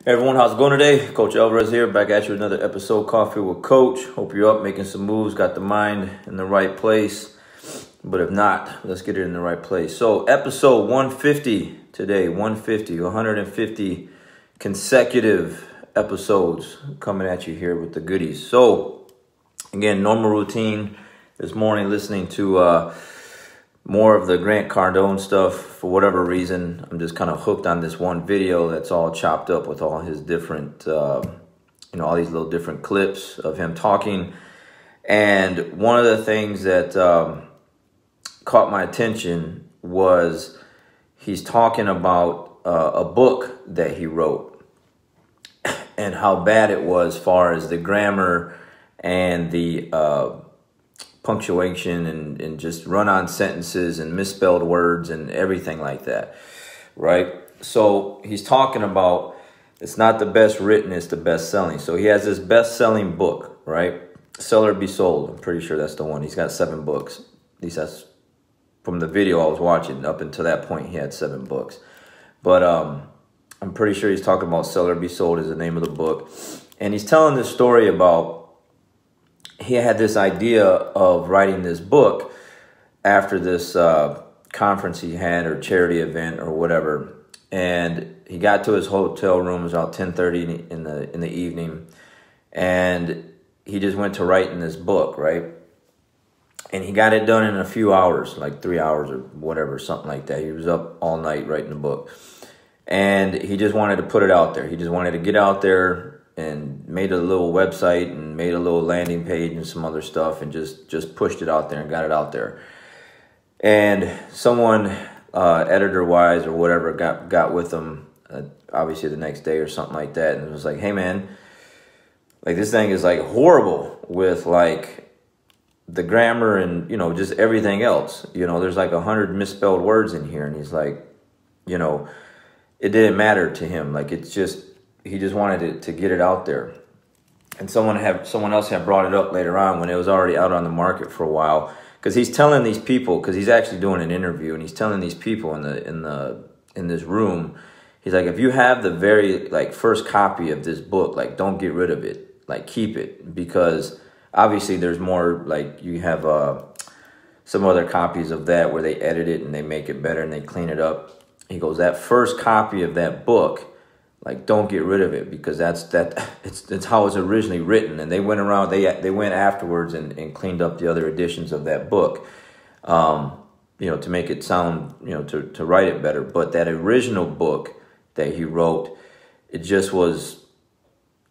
Hey everyone, how's it going today? Coach Alvarez here, back at you with another episode, Coffee with Coach. Hope you're up, making some moves, got the mind in the right place. But if not, let's get it in the right place. So episode 150 today, 150 consecutive episodes coming at you here with the goodies. So again, normal routine this morning, listening to more of the Grant Cardone stuff. For whatever reason, I'm just kind of hooked on this one video that's all chopped up with all his different, all these little different clips of him talking. And one of the things that caught my attention was he's talking about a book that he wrote and how bad it was as far as the grammar and the punctuation and just run-on sentences and misspelled words and everything like that, right? So he's talking about it's not the best written, it's the best selling. So he has this best-selling book, right? Sell or Be Sold. I'm pretty sure that's the one. He's got 7 books. At least that's from the video I was watching. Up until that point, he had 7 books. But I'm pretty sure he's talking about Sell or Be Sold is the name of the book. And he's telling this story about he had this idea of writing this book after this conference he had or charity event or whatever. And he got to his hotel room. It was about 10:30 in the evening. And he just went to writing this book, right? And he got it done in a few hours, like 3 hours or whatever, something like that. He was up all night writing the book. And he just wanted to put it out there. He just wanted to get out there and made a little website and made a little landing page and some other stuff and just pushed it out there and got it out there. And someone, editor-wise or whatever, got with him, obviously the next day or something like that, and was like, hey man, like this thing is like horrible with like the grammar and, just everything else. There's like 100 misspelled words in here. And he's like, it didn't matter to him. Like it's just, he just wanted to get it out there. And someone else had brought it up later on when it was already out on the market for a while, because he's telling these people, because he's actually doing an interview, and he's telling these people in this room, he's like, if you have the very first copy of this book, like don't get rid of it, like keep it, because obviously there's more, like you have some other copies of that where they edit it and they make it better and they clean it up. He goes, that first copy of that book, like don't get rid of it, because it's how it's originally written. And they went around, they went afterwards and cleaned up the other editions of that book, to make it sound, to write it better. But that original book that he wrote, it just was,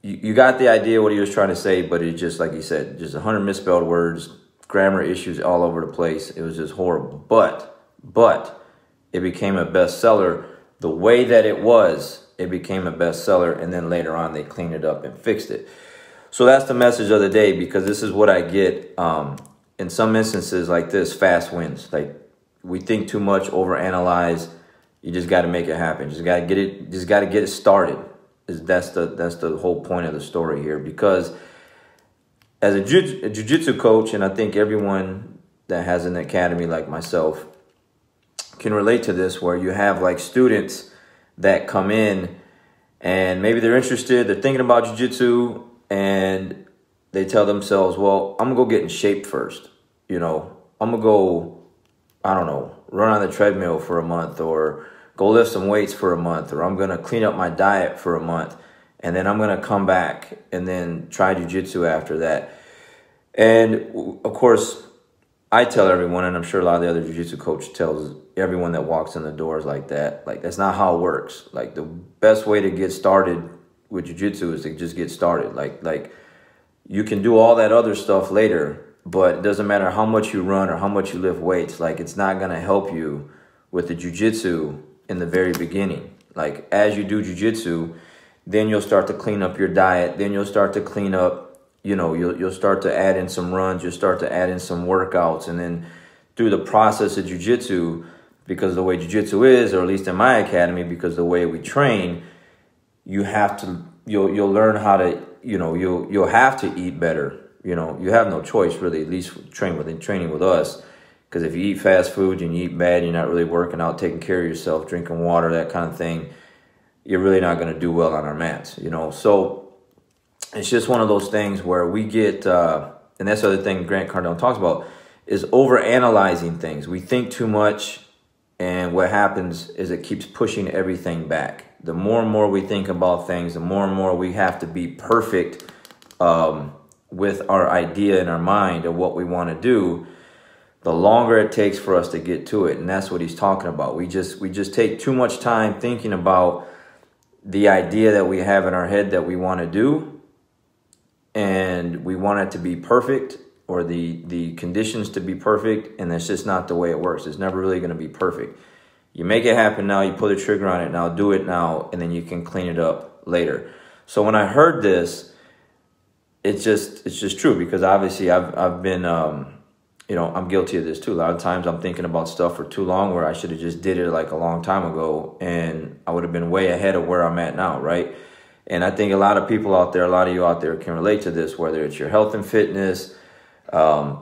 you got the idea what he was trying to say, but it just, like he said, just 100 misspelled words, grammar issues all over the place. It was just horrible. But it became a bestseller. The way that it became a bestseller, and then later on they cleaned it up and fixed it. So that's the message of the day, because this is what I get in some instances like this: fast wins. Like we think too much, overanalyze. You just got to make it happen. Just got to get it started. That's the whole point of the story here. Because as a jiu-jitsu coach, and I think everyone that has an academy like myself can relate to this, where you have like students that come in and maybe they're interested, they're thinking about jiu-jitsu, and they tell themselves, well, I'm gonna go get in shape first. I'm gonna go, I don't know, run on the treadmill for a month, or go lift some weights for a month, or I'm gonna clean up my diet for a month, and then I'm gonna come back and then try jiu-jitsu after that. And of course, I tell everyone, and I'm sure a lot of the other jiu-jitsu coach tells everyone that walks in the doors like that, like that's not how it works. Like the best way to get started with jiu-jitsu is to just get started. Like you can do all that other stuff later, but it doesn't matter how much you run or how much you lift weights. Like it's not going to help you with the jiu-jitsu in the very beginning. Like as you do jiu-jitsu, then you'll start to clean up your diet. Then you'll start to clean up, you'll start to add in some runs. You'll start to add in some workouts. And then through the process of jiu-jitsu, because the way jiu-jitsu is, or at least in my academy, because the way we train, you'll learn how to, you'll have to eat better. You have no choice really, at least training with us. Because if you eat fast food and you eat bad, you're not really working out, taking care of yourself, drinking water, that kind of thing, you're really not going to do well on our mats, you know. So it's just one of those things where we get, and that's the other thing Grant Cardone talks about, is over-analyzing things. We think too much, and what happens is it keeps pushing everything back. The more and more we think about things, the more and more we have to be perfect with our idea in our mind of what we want to do, the longer it takes for us to get to it. And that's what he's talking about. We just take too much time thinking about the idea that we have in our head that we want to do, and we want it to be perfect, or the conditions to be perfect, and that's just not the way it works. It's never really going to be perfect. You make it happen now, you pull the trigger on it now, do it now, and then you can clean it up later. So when I heard this, it's just true, because obviously I've been, you know, I'm guilty of this too. A lot of times I'm thinking about stuff for too long where I should have just did it like a long time ago, and I would have been way ahead of where I'm at now, right? And I think a lot of people out there, a lot of you out there can relate to this, whether it's your health and fitness,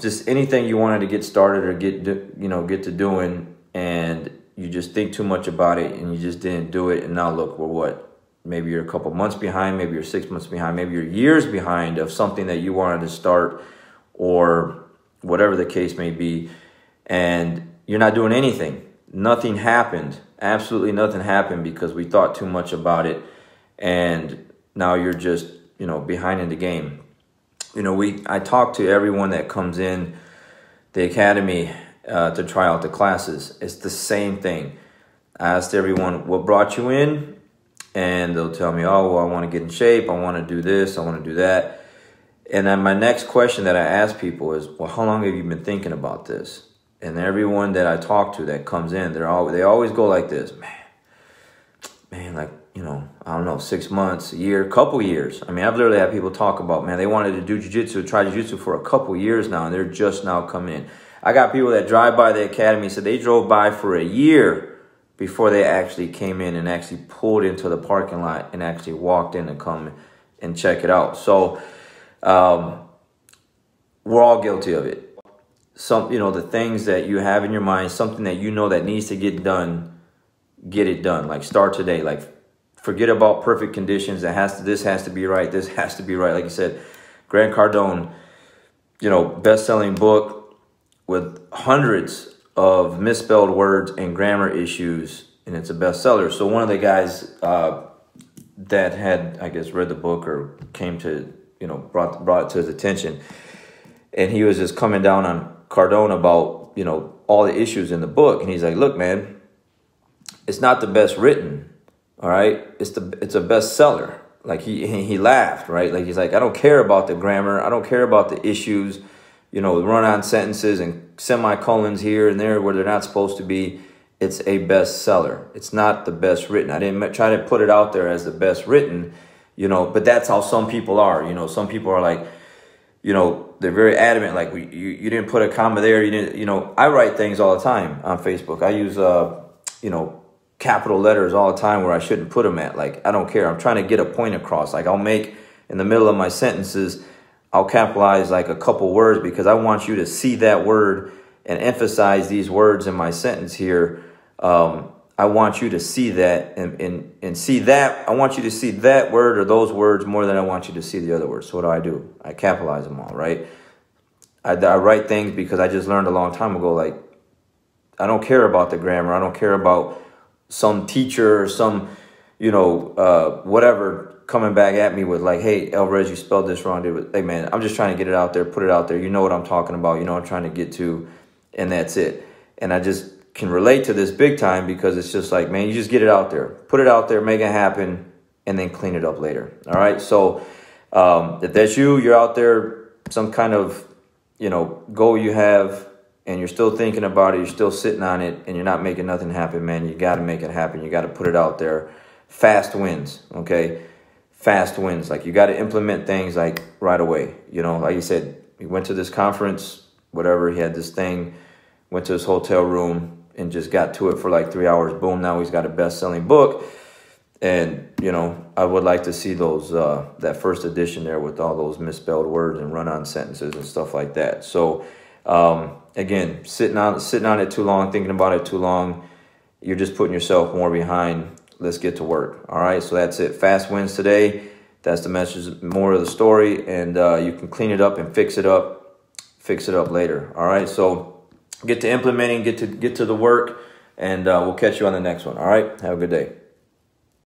just anything you wanted to get started or get to doing, and you just think too much about it and you just didn't do it. And now look, we're what? Maybe you're a couple months behind, maybe you're 6 months behind, maybe you're years behind of something that you wanted to start, or whatever the case may be, and you're not doing anything. Nothing happened. Absolutely nothing happened because we thought too much about it, and now you're just, you know, behind in the game. You know, I talk to everyone that comes in the academy to try out the classes. It's the same thing. I asked everyone, what brought you in? And they'll tell me, oh, well, I want to get in shape. I want to do this. I want to do that. And then my next question that I ask people is, well, how long have you been thinking about this? And everyone that I talk to that comes in, they always go like this, man, like, you know, I don't know, 6 months, a year, couple years. I mean, I've literally had people talk about, man, they wanted to do jiu-jitsu, try jiu-jitsu for a couple years now, and they're just now coming in. I got people that drive by the academy, said they drove by for a year before they actually came in and actually pulled into the parking lot and actually walked in to come and check it out. So we're all guilty of it. You know, the things that you have in your mind, something that you know that needs to get done, get it done. Like, start today. Like, forget about perfect conditions. This has to be right. This has to be right. Like you said, Grant Cardone, you know, best-selling book with hundreds of misspelled words and grammar issues, and it's a bestseller. So one of the guys that had, I guess, read the book or came to, you know, brought it to his attention, and he was just coming down on Cardone about, you know, all the issues in the book, and he's like, look, man, it's not the best written, all right? It's a bestseller. Like, he laughed, right? Like, he's like, I don't care about the grammar. I don't care about the issues, you know, run-on sentences and semicolons here and there where they're not supposed to be. It's a bestseller. It's not the best written. I didn't try to put it out there as the best written, you know, but that's how some people are. You know, some people are like, you know, they're very adamant. Like, you didn't put a comma there. You didn't, you know, I write things all the time on Facebook. I use, you know, capital letters all the time where I shouldn't put them at. Like, I don't care. I'm trying to get a point across. Like, I'll make, in the middle of my sentences, I'll capitalize like a couple words because I want you to see that word and emphasize these words in my sentence here. I want you to see that and see that. I want you to see that word or those words more than I want you to see the other words. So what do? I capitalize them all, right? I write things because I just learned a long time ago, like, I don't care about the grammar. I don't care about some teacher or some, you know, whatever coming back at me with like, hey, Alvarez, you spelled this wrong, dude. Hey, man, I'm just trying to get it out there, put it out there. You know what I'm talking about. You know what I'm trying to get to, and that's it. And I just can relate to this big time because it's just like, man, you just get it out there. Put it out there, make it happen, and then clean it up later. All right? So if that's you're out there, some kind of, you know, goal you have, and you're still thinking about it, you're still sitting on it, and you're not making nothing happen, man, you got to make it happen. You got to put it out there. Fast wins, okay? Fast wins. Like, you got to implement things like right away. You know, like you said, he went to this conference, whatever, he had this thing, went to his hotel room and just got to it for like 3 hours. Boom, now he's got a best-selling book. And, you know, I would like to see those, that first edition there with all those misspelled words and run-on sentences and stuff like that. So, again, sitting on it too long, thinking about it too long, you're just putting yourself more behind let's get to work. All right, so that's it. Fast wins today. That's the message, more of the story, and you can clean it up and fix it up later. All right, so get to implementing, get to the work, and we'll catch you on the next one. All right, have a good day.